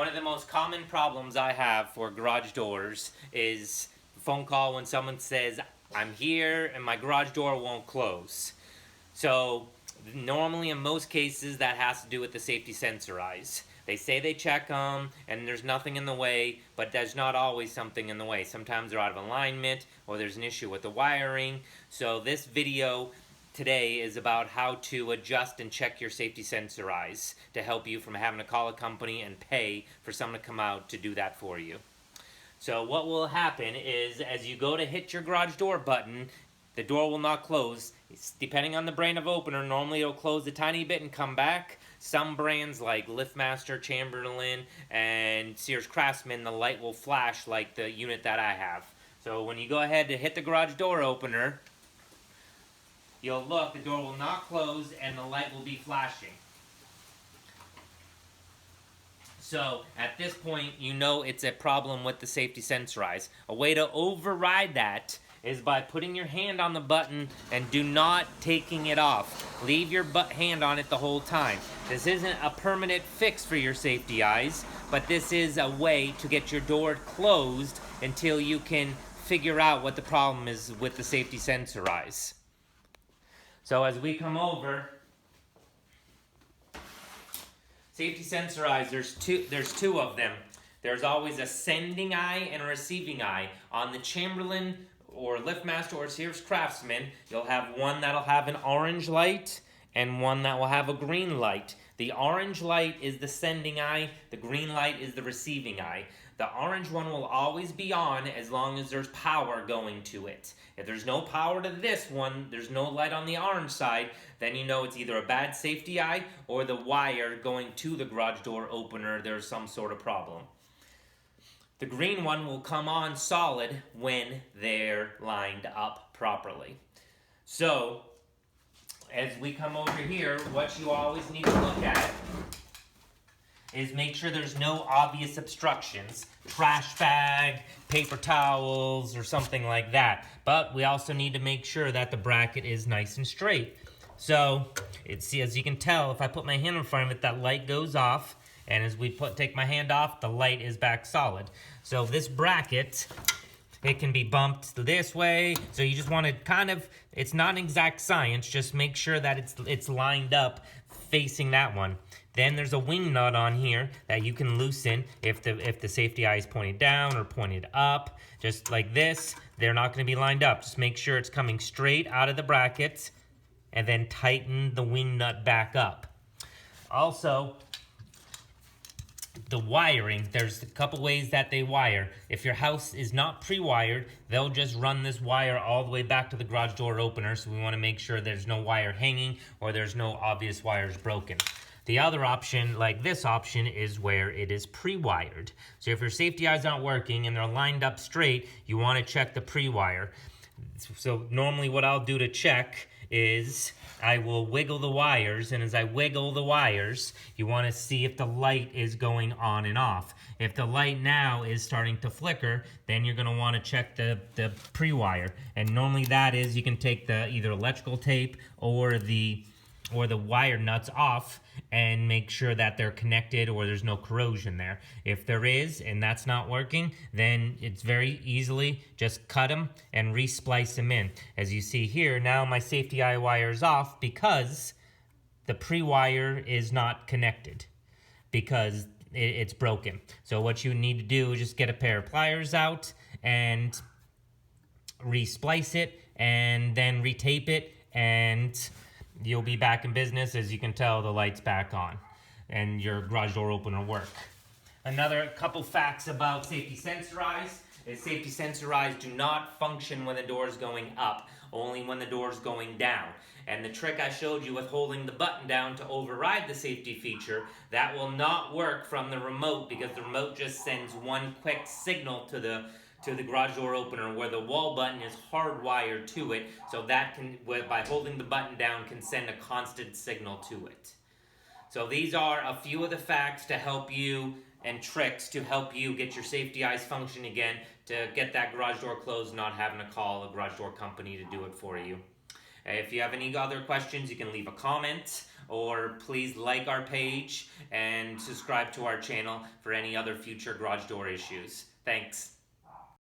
One of the most common problems I have for garage doors is a phone call when someone says, I'm here and my garage door won't close. So normally in most cases that has to do with the safety sensor eyes. They say they check them and there's nothing in the way, but there's not always something in the way. Sometimes they're out of alignment or there's an issue with the wiring. So this video today is about how to adjust and check your safety sensor eyes to help you from having to call a company and pay for someone to come out to do that for you. So what will happen is as you go to hit your garage door button, the door will not close. Depending on the brand of opener, normally it'll close a tiny bit and come back. Some brands like LiftMaster, Chamberlain, and Sears Craftsman, the light will flash like the unit that I have. So when you go ahead to hit the garage door opener, you'll look, the door will not close and the light will be flashing. So at this point, you know it's a problem with the safety sensor eyes. A way to override that is by putting your hand on the button and do not taking it off. Leave your hand on it the whole time. This isn't a permanent fix for your safety eyes, but this is a way to get your door closed until you can figure out what the problem is with the safety sensor eyes. So as we come over, safety sensor eyes, there's two of them. There's always a sending eye and a receiving eye. On the Chamberlain or LiftMaster or Sears Craftsman, you'll have one that'll have an orange light and one that will have a green light. The orange light is the sending eye, the green light is the receiving eye. The orange one will always be on as long as there's power going to it. If there's no power to this one, there's no light on the orange side, then you know it's either a bad safety eye or the wire going to the garage door opener, there's some sort of problem. The green one will come on solid when they're lined up properly. So, as we come over here, what you always need to look at is make sure there's no obvious obstructions, trash bag, paper towels, or something like that. But we also need to make sure that the bracket is nice and straight. So, as you can tell, if I put my hand in front of it, that light goes off. And as we take my hand off, the light is back solid. So this bracket, it can be bumped this way. So you just want to kind of, it's not an exact science, just make sure that it's lined up facing that one. Then there's a wing nut on here that you can loosen if the safety eye is pointed down or pointed up. Just like this, they're not going to be lined up. Just make sure it's coming straight out of the brackets and then tighten the wing nut back up. Also, the wiring, there's a couple ways that they wire. If your house is not pre-wired, they'll just run this wire all the way back to the garage door opener, so we want to make sure there's no wire hanging or there's no obvious wires broken. The other option, like this option, is where it is pre-wired. So if your safety eyes aren't working and they're lined up straight, you want to check the pre-wire. So normally what I'll do to check is I will wiggle the wires, and as I wiggle the wires, you want to see if the light is going on and off. If the light now is starting to flicker, then you're going to want to check the pre-wire. And normally that is, you can take the either electrical tape or the wire nuts off and make sure that they're connected or there's no corrosion there. If there is and that's not working, then it's very easily just cut them and re-splice them in. As you see here, now my safety eye wire is off because the pre-wire is not connected because it's broken. So what you need to do is just get a pair of pliers out and re-splice it and then retape it, and you'll be back in business. As you can tell, the light's back on and your garage door opener will work. Another couple facts about safety sensor eyes is safety sensor eyes do not function when the door is going up, only when the door is going down. And the trick I showed you with holding the button down to override the safety feature, that will not work from the remote because the remote just sends one quick signal to the garage door opener, where the wall button is hardwired to it, so that can, by holding the button down, can send a constant signal to it. So these are a few of the facts to help you and tricks to help you get your safety eyes function again, to get that garage door closed, not having to call a garage door company to do it for you. If you have any other questions, you can leave a comment or please like our page and subscribe to our channel for any other future garage door issues. Thanks.